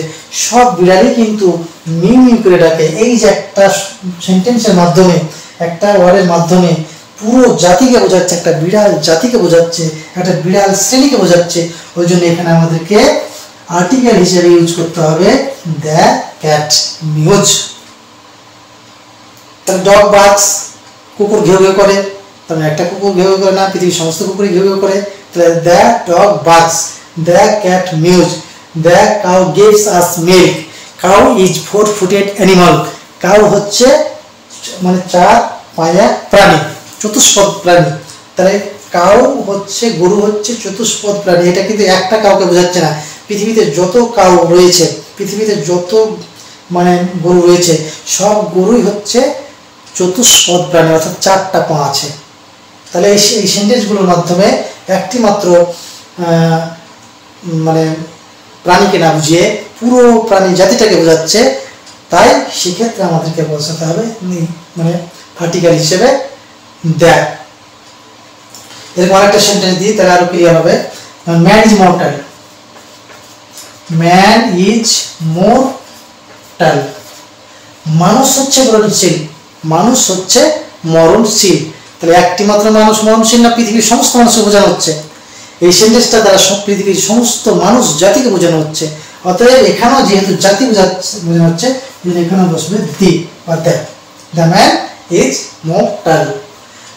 সব বিড়ালই কিন্তু মিউ মিউ করে ডাকে। এই যে একটা সেন্টেন্সের মাধ্যমে, একটা ওয়ার্ডের মাধ্যমে পুরো জাতিকে বোঝাচ্ছে, একটা বিড়াল জাতিকে বোঝাচ্ছে, একটা বিড়াল শ্রেণীকে বোঝাচ্ছে। ওই জন্য এখানে আমাদেরকে আর্টিকেল হিসেবে ইউজ করতে হবে দ্য ক্যাট মিউজ। তাহলে ডগ বার্কস, কুকুর ঘেউ ঘেউ করে, তাহলে একটা কুকুর ঘেউ ঘেউ করে না, পৃথিবীর সমস্ত কুকুরই ঘেউ ঘেউ করে। তাহলে the dog barks, the cat muse, the cow gives us milk, cow is 4-footed animal. Cow হচ্ছে মানে 4 পায়া প্রাণী, চতুষ্পদ প্রাণী। তাহলে কাউ হচ্ছে, গরু হচ্ছে চতুষ্পদ প্রাণী। এটা কিন্তু একটা কাউকে বোঝাচ্ছে না, পৃথিবীতে যত কাউ রয়েছে, পৃথিবীতে যত মানে গরু রয়েছে সব গরুই হচ্ছে চতুষ্পদ প্রাণী, অর্থাৎ 4টা পা আছে। তাহলে এই সেন্টেন্সগুলোর মাধ্যমে একটি মাত্র মানে প্রাণীকে না বুঝিয়ে পুরো প্রাণী জাতিটাকে বোঝাচ্ছে। তাই সেক্ষেত্রে আমাদেরকে বোঝাতে হবে মানে আর্টিকেল হিসেবে দ্য। এরকম আরেকটা সেন্টেন্স দিই তাহলে আরো ক্লিয়ার হবে। Man is mortal, man is mortal, মানুষ হচ্ছে মরণশীল, মানুষ হচ্ছে মরণশীল। তাহলে একটি মাত্র মানুষ মরণশীল না, পৃথিবীর সমস্ত মানুষকে বোঝানো হচ্ছে। এই সেন্টেন্সটা দ্বারা সব পৃথিবীর সমস্ত মানুষ জাতিকে বোঝানো হচ্ছে। অতএব এখানেও যেহেতু জাতি বোঝানো হচ্ছে, এখানে বসবে দি বা the. The man is mortal,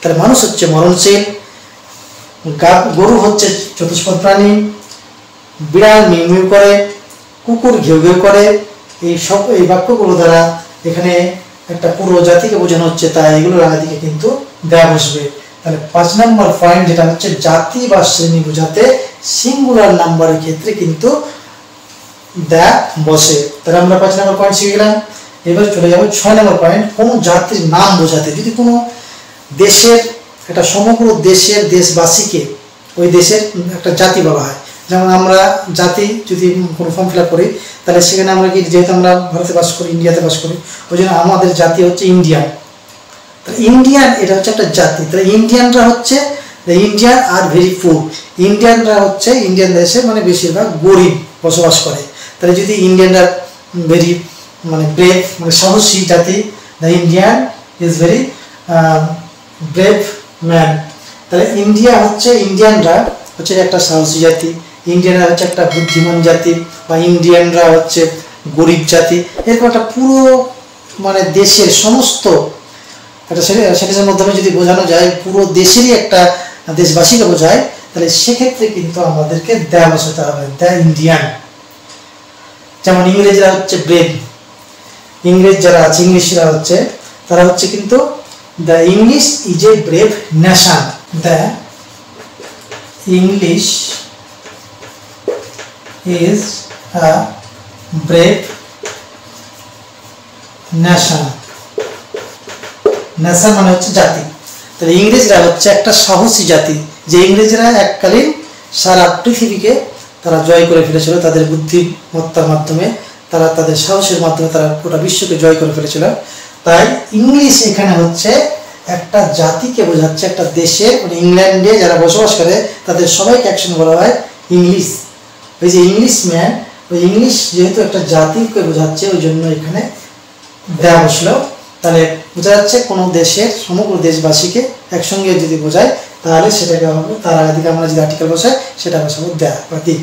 তাহলে মানুষ হচ্ছে মরণশীল, গরু হচ্ছে চতুষ্পদ প্রাণী, বিড়াল মিউ মিউ করে, কুকুর ঘেউ ঘেউ করে। এই বাক্যগুলো দ্বারা এখানে একটা পুরো জাতিকে বোঝানো হচ্ছে, তাই এগুলোর আগে দিকে কিন্তু দেয়া বসবে। তাহলে 5 নম্বর পয়েন্ট যেটা হচ্ছে জাতি বা শ্রেণী বোঝাতে সিঙ্গুলার নাম্বারের ক্ষেত্রে কিন্তু দেয়া বসে। তাহলে আমরা 5 নম্বর পয়েন্ট শিখে গেলাম। এবার চলে যাবো 6 নম্বর পয়েন্ট, কোন জাতির নাম বোঝাতে। যদি কোনো দেশের, একটা সমগ্র দেশের দেশবাসীকে ওই দেশের একটা জাতি বলা হয়। যেমন আমরা জাতি যদি কোনো ফর্ম ফিল আপ করি তাহলে সেখানে আমরা কি, যেহেতু আমরা ভারতে বাস করি, ইন্ডিয়াতে বাস করি, ওই জন্য আমাদের জাতি হচ্ছে ইন্ডিয়ান। তাহলে ইন্ডিয়ান এটা হচ্ছে একটা জাতি। তাহলে ইন্ডিয়ানরা হচ্ছে, ইন্ডিয়ান আর ভেরি পুর, ইন্ডিয়ানরা হচ্ছে ইন্ডিয়ান দেশে মানে বেশিরভাগ গরিব বসবাস করে। তাহলে যদি ইন্ডিয়ানরা ভেরি মানে ব্রেভ মানে সাহসী জাতি, the Indian is very brave man. তাহলে ইন্ডিয়া হচ্ছে, ইন্ডিয়ানরা হচ্ছে একটা সাহসী জাতি, ইন্ডিয়ানরা হচ্ছে একটা বুদ্ধিমান জাতি, বা ইন্ডিয়ানরা হচ্ছে গরিব জাতি। এরকম একটা পুরো মানে দেশের সমস্ত একটা সেন্টেন্সের মাধ্যমে যদি বোঝানো যায়, পুরো দেশেরই একটা দেশবাসীকে বোঝায়, তাহলে সেক্ষেত্রে কিন্তু আমাদেরকে দ্য বসাতে হবে, দ্য ইন্ডিয়ান। যেমন ইংরেজরা হচ্ছে ব্রেভ, ইংরেজ যারা আছে, ইংলিশরা হচ্ছে, তারা হচ্ছে কিন্তু the English is a brave nation, the English is a brave nation. Nation মানে হচ্ছে জাতি। তাহলে ইংরেজরা হচ্ছে একটা সাহসী জাতি, যে ইংরেজরা এককালীন সারা পৃথিবীকে তারা জয় করে ফেলেছিল তাদের বুদ্ধিমত্তার মাধ্যমে, তারা তাদের সাহসের মাধ্যমে তারা গোটা বিশ্বকে জয় করে ফেলেছিল। তাই ইংলিশ এখানে হচ্ছে একটা জাতিকে বোঝাচ্ছে, একটা দেশে মানে ইংল্যান্ডে যারা বসবাস করে তাদের সবাইকে একসঙ্গে বলা হয় ইংলিশ। ওই যে ইংলিশ ম্যান, ওই ইংলিশ যেহেতু একটা জাতিকে বোঝাচ্ছে ওই জন্য এখানে দেয়া বসলো। তাহলে বোঝা যাচ্ছে কোনো দেশের সমগ্র দেশবাসীকে একসঙ্গে যদি বোঝায় তাহলে সেটাকে হবে তার আগে দিকে আমরা যদি আর্টিকেল বসাই সেটা বসাবো দ্য বা দি।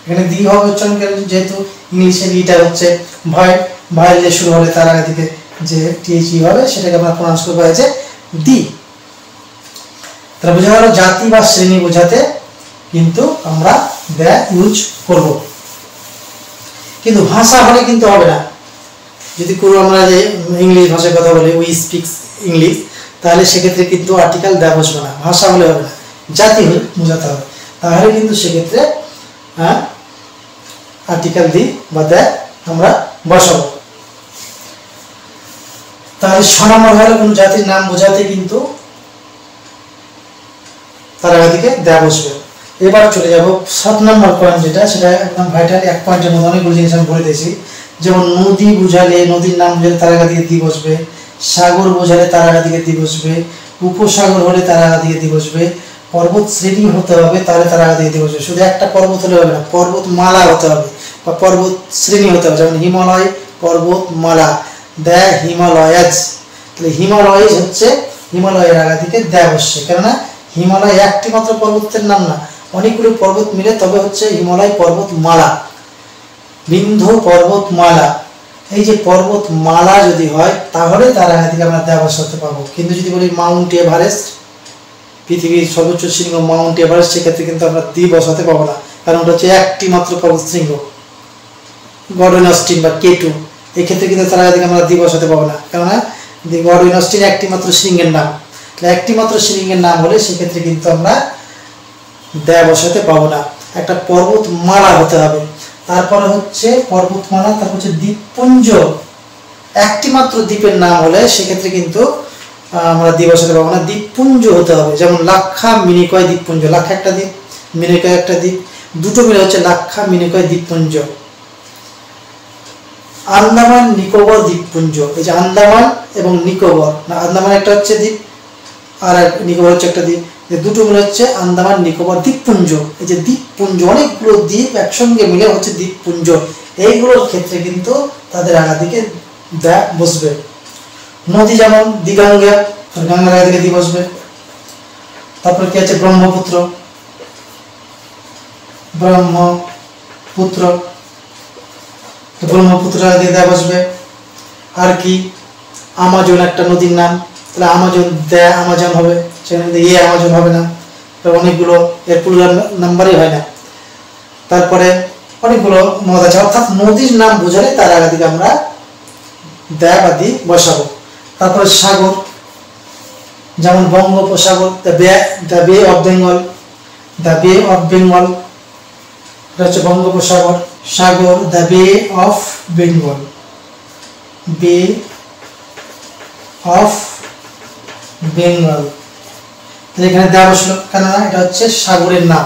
এখানে দি হবে উচ্চারণ যেহেতু ইংলিশের ইটা হচ্ছে ভয়েল, ভয়েল দিয়ে শুরু হলে তার আগে দিকে যে টিএইচই হবে সেটাকে আমরা প্রনাউন্স করবো যে দি। তাহলে বোঝা গেল জাতি বা শ্রেণী বোঝাতে কিন্তু আমরা দ্য ইউজ করব। কিন্তু ভাষা হলে কিন্তু হবে না। যদি কোনো আমরা যে ইংলিশ ভাষায় কথা বলি উই স্পিক্স ইংলিশ, তাহলে সেক্ষেত্রে কিন্তু আর্টিকেল দ্য বসবে না, ভাষা হলে হবে না, জাতি হলে বোঝাতে হবে। তাহলে কিন্তু সেক্ষেত্রে আর্টিকেল দি বা দ্য আমরা বসাবো। তাহলে 6 নম্বর হলো কোনো জাতির নাম বোঝাতে কিন্তু তার আগে দিকে দ্য বসবে। এবার চলে যাব 7 নম্বর পয়েন্ট, যেটা সেটা একদম ভাইটাল। এক পয়েন্টের মধ্যে অনেকগুলো জিনিস আমি বলে দিয়েছি। যেমন নদী বোঝালে, নদীর নাম বোঝালে তার আগে দিকে দি বসবে, সাগর বোঝালে তার আগে দিকে দি বসবে, উপসাগর হলে তার আগে দিকে দি বসবে, পর্বত শ্রেণী হতে হবে তাহলে তার আগে দিকে দি বসবে। শুধু একটা পর্বত হলে হবে না, পর্বতমালা হতে হবে বা পর্বত শ্রেণী হতে হবে। যেমন হিমালয় পর্বতমালা, দ্য হিমালয়াজ। তাহলে হিমালয়াজ হচ্ছে হিমালয়ের আগে দিকে দ্য বসছে, কেননা হিমালয় একটি মাত্র পর্বতের নাম না, অনেকগুলো পর্বত মিলে তবে হচ্ছে হিমালয় পর্বতমালা। বিন্ধ্য পর্বতমালা, এই যে পর্বতমালা যদি হয় তাহলে তার আগে থেকে আমরা দ্য বসাতে পাবো। কিন্তু যদি বলি মাউন্ট এভারেস্ট, পৃথিবীর সর্বোচ্চ শৃঙ্গ মাউন্ট এভারেস্ট, সেক্ষেত্রে কিন্তু আমরা দি বসাতে পাবো না, কারণ ওটা হচ্ছে একটি মাত্র পর্বত শৃঙ্গ। গডউইন অস্টিন বা কেটু, এই ক্ষেত্রে কিন্তু তার আগে থেকে আমরা দি বসাতে পাবো না, কেননা গডউইন অস্টিন একটি মাত্র শৃঙ্গের নাম। একটি মাত্র শৃঙ্গের নাম হলে সেক্ষেত্রে কিন্তু আমরা দ্য বসাতে পাবো না, একটা পর্বতমালা হতে হবে। তারপরে হচ্ছে পর্বতমালা, তারপর হচ্ছে দ্বীপপুঞ্জ, একটি মাত্র দ্বীপের নাম হলে সেক্ষেত্রে কিন্তু আমরা দি বসাতে পারবো না, দ্বীপপুঞ্জ হতে হবে। যেমন লাক্ষা মিনিকয় দ্বীপপুঞ্জ, লাক্ষা একটা দ্বীপ, মিনিকয় একটা দ্বীপ, দুটো মিলে হচ্ছে লাক্ষা মিনিকয় দ্বীপপুঞ্জ। আন্দামান নিকোবর দ্বীপপুঞ্জ, এই যে আন্দামান এবং নিকোবর, আন্দামান একটা হচ্ছে দ্বীপ আর নিকোবর হচ্ছে একটা দ্বীপ, দুটো মিলে হচ্ছে আন্দামান নিকোবর দ্বীপপুঞ্জ। এই যে দ্বীপপুঞ্জ, অনেকগুলো দ্বীপ একসঙ্গে মিলে হচ্ছে দ্বীপপুঞ্জ, এইগুলোর ক্ষেত্রে কিন্তু তাদের আগা দিকে দ্য বসবে। নদী যেমন দিগঙ্গা, গঙ্গার আগা দিকে দি বসবে। তারপরে কি আছে ব্রহ্মপুত্র, ব্রহ্মপুত্র, ব্রহ্মপুত্র আগা দিকে দ্য বসবে। আর কি আমাজন একটা নদীর নাম, তাহলে আমাজন দ্য আমাজন হবে, সেখানে এ আমাজন হবে না, অনেকগুলো এর প্লুরাল নাম্বারই হয় না। তারপরে অনেকগুলো নদ আছে, অর্থাৎ নদীর নাম বোঝালে তার আগে দিকে আমরা দ্য বা দি বসাবো। তারপরে সাগর, যেমন বঙ্গোপসাগর, দ্য বে অফ বেঙ্গল, দ্য বে অফ বেঙ্গল, এটা হচ্ছে বঙ্গোপসাগর। সাগর দ্য বে অফ বেঙ্গল, বে অফ বেঙ্গল, এখানে দ্য বসলো, কেননা এটা হচ্ছে সাগরের নাম।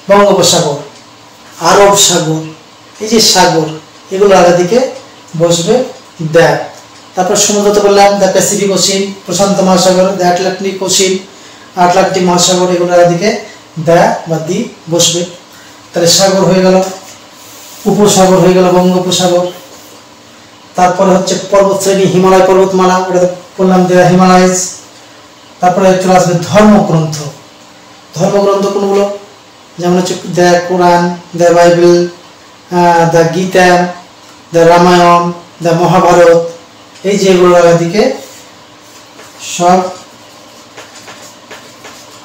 বঙ্গোপসাগর, আরব সাগর, এই যে সাগর, এগুলো আগে দিকে বসবে দ্য। তারপর সমুদ্র তো বললাম, দ্য প্যাসিফিক ওশিন, প্রশান্ত মহাসাগর, দ্য আটলান্টিক ওশিন, আটলান্টিক মহাসাগর, এগুলো আগে দিকে দ্য বা দি বসবে। তাহলে সাগর হয়ে গেল, উপসাগর হয়ে গেল বঙ্গোপসাগর। তারপরে হচ্ছে পর্বত শ্রেণী, হিমালয় পর্বতমালা, ওটা বললাম দ্য হিমালয়াজ। তারপরে চলে আসবে ধর্মগ্রন্থ, ধর্মগ্রন্থ কোনগুলো, যেমন হচ্ছে the Quran, the Bible, the Gita, the Ramayana, the Mahabharata, এই যেগুলো আগের দিকে সব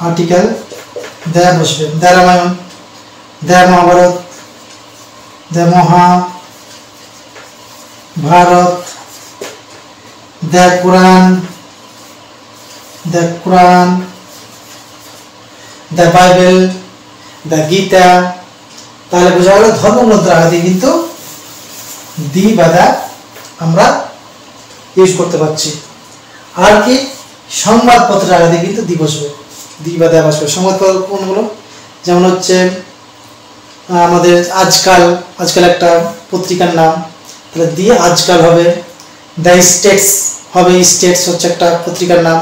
আর্টিকেল দ্য বসবে। The Ramayana, the Mahabharata, the Mahabharata, the Quran, the Quran, the Bible, the Gita. তাহলে বোঝা গেল ধর্মগ্রন্থের আগে কিন্তু দি বা দ্য আমরা ইউজ করতে পারছি। আর কি সংবাদপত্রের আগে কিন্তু দি বসবে, দি বা দ্য বসবে। সংবাদপত্র কোনগুলো, যেমন হচ্ছে আমাদের আজকাল, আজকাল একটা পত্রিকার নাম, তাহলে দি আজকাল হবে। দ্য স্টেটস হবে, স্টেটস হচ্ছে একটা পত্রিকার নাম।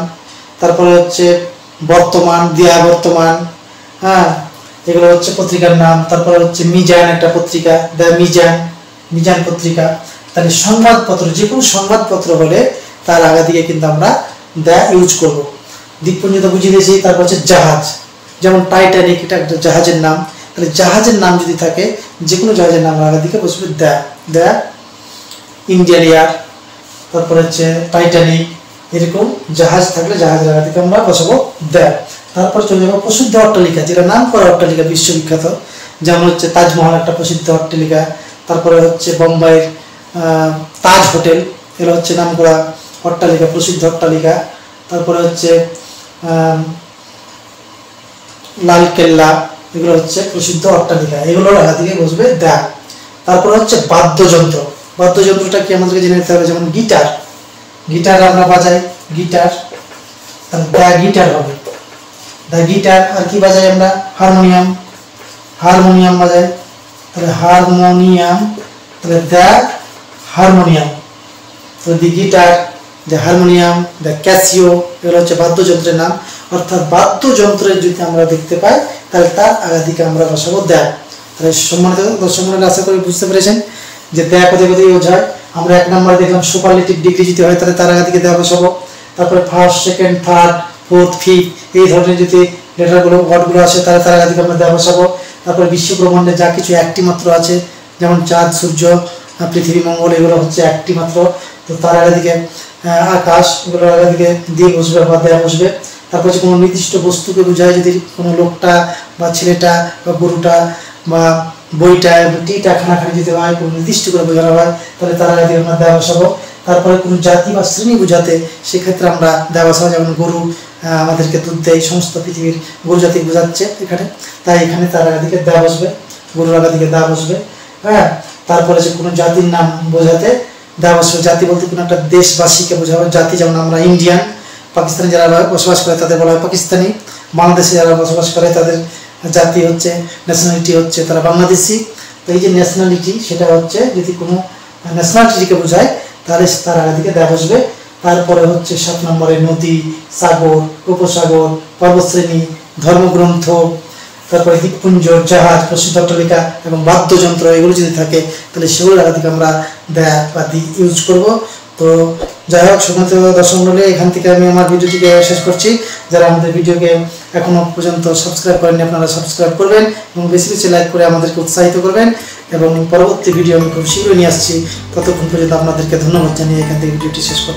তারপরে হচ্ছে বর্তমান, দিয়া বর্তমান, হ্যাঁ, এগুলো হচ্ছে পত্রিকার নাম। তারপরে হচ্ছে মিজান একটা পত্রিকা, দ্য মিজান, মিজান পত্রিকা। তাহলে সংবাদপত্র, যে কোনো সংবাদপত্র হলে তার আগে দিকে কিন্তু আমরা দ্য ইউজ করব। দ্বীপপুঞ্জ তো বুঝিয়ে দিয়েছি। তারপর হচ্ছে জাহাজ, যেমন টাইটানিক, এটা একটা জাহাজের নাম। তাহলে জাহাজের নাম যদি থাকে, যে কোনো জাহাজের নাম আগের দিকে বসবে দ্য ইন্ডিয়ান এয়ার, তারপরে হচ্ছে টাইটানিক, এরকম জাহাজ থাকলে জাহাজের আগের দিকে আমরা বসাবো দ্য। তারপর চলে যাবো প্রসিদ্ধ অট্টালিকা, যেটা নাম করা অট্টালিকা বিশ্ববিখ্যাত, যেমন হচ্ছে তাজমহল একটা প্রসিদ্ধ অট্টালিকা। তারপরে হচ্ছে বোম্বাইয়ের তাজ হোটেল, এগুলো হচ্ছে নাম করা অট্টালিকা, প্রসিদ্ধ অট্টালিকা। তারপরে হচ্ছে লালকেল্লা, এগুলো হচ্ছে প্রসিদ্ধ অট্টালিকা, এগুলোর আগা থেকে বসবে দ্য। তারপরে হচ্ছে বাদ্যযন্ত্র, বাদ্যযন্ত্রটা কি আমাদেরকে জেনে নিতে হবে, যেমন গিটার, গিটার আমরা বাজাই গিটার, তাহলে দ্য গিটার হবে দ্য গিটার। আর কি বাজাই আমরা, হারমোনিয়াম, হারমোনিয়াম বাজাই, তাহলে হারমোনিয়াম, তাহলে দ্য হারমোনিয়াম। তো the guitar, the harmonium, the Casio, এগুলো হচ্ছে বাদ্যযন্ত্রের নাম। অর্থাৎ বাদ্যযন্ত্রের যদি আমরা দেখতে পাই, তাহলে তার আগা দিকে আমরা বসাবো দ্য। তাহলে সম্মানিত দর্শক মণ্ডলী, আশা করি বুঝতে পেরেছেন যে দ্য কোথায় কোথায় ইউজ হয়। আমরা 1 নম্বরে দেখলাম সুপারলেটিভ ডিগ্রি যদি হয়, তাহলে তার আগা দিকে দ্য বসাবো। তারপরে first, second, third, fourth, fifth, এই ধরনের যদি লেটারগুলো ওয়ার্ডগুলো আসে, তাহলে তার আগা দিকে আমরা দ্য বসাবো। তারপরে বিশ্ব ব্রহ্মাণ্ডে যা কিছু একটি মাত্র আছে, যেমন চাঁদ, সূর্য, পৃথিবী, মঙ্গল, এগুলো হচ্ছে একটি মাত্র, তো তার আগা দিকে আকাশ, এগুলোর আগা দিকে দিয়ে বসবে বা দ্য বসবে। তারপর হচ্ছে কোনো নির্দিষ্ট বস্তুকে বোঝায়, যদি কোনো লোকটা বা ছেলেটা বা গরুটা বা বইটা টিটা খানাখানি যদি হয়, কোনো নির্দিষ্ট করে বোঝানো হয়, তাহলে তার আগে আমরা দ্য বসাবো। তারপরে কোনো জাতি বা শ্রেণী বোঝাতে, সেক্ষেত্রে আমরা দ্য বসাবো। যেমন গরু আমাদেরকে দুধ দেয়, সমস্ত পৃথিবীর গরু জাতি বোঝাচ্ছে এখানে, তাই এখানে তার আগা দিকে দ্য বসবে, গরুর আগা দিকে দ্য বসবে। হ্যাঁ, তারপরে যে কোনো জাতির নাম বোঝাতে দ্য বসবে। জাতি বলতে কোনো একটা দেশবাসীকে বোঝাবে জাতি, যেমন আমরা ইন্ডিয়ান। পাকিস্তানে যারা বসবাস করে তাদের বলা হয় পাকিস্তানি। বাংলাদেশে যারা বসবাস করে তাদের জাতি হচ্ছে, ন্যাশনালিটি হচ্ছে তারা বাংলাদেশি। তো এই যে ন্যাশনালিটি, সেটা হচ্ছে যদি কোনো ন্যাশনালিটিকে বোঝায়, তাহলে তার আগা দিকে দ্য বসবে। তারপরে হচ্ছে 7 নম্বরে নদী, সাগর, উপসাগর, পর্বতশ্রেণী, ধর্মগ্রন্থ, তারপরে দ্বীপপুঞ্জ, জাহাজ, প্রসিদ্ধ অট্টালিকা এবং বাদ্যযন্ত্র, এগুলো যদি থাকে, তাহলে সেগুলোর আগা থেকে আমরা দ্য বা দি ইউজ করব। তো যাই হোক, সম্মানিত দর্শক মণ্ডলী, এখান থেকে আমি আমার ভিডিওটিকে শেষ করছি। যারা আমাদের ভিডিওকে এখনো পর্যন্ত সাবস্ক্রাইব করেননি, আপনারা সাবস্ক্রাইব করবেন এবং বেশি বেশি লাইক করে আমাদেরকে উৎসাহিত করবেন। এবং পরবর্তী ভিডিও আমি খুব শীঘ্রই নিয়ে আসছি। ততক্ষণ পর্যন্ত আপনাদেরকে ধন্যবাদ জানিয়ে এখান থেকে ভিডিওটি শেষ করছি।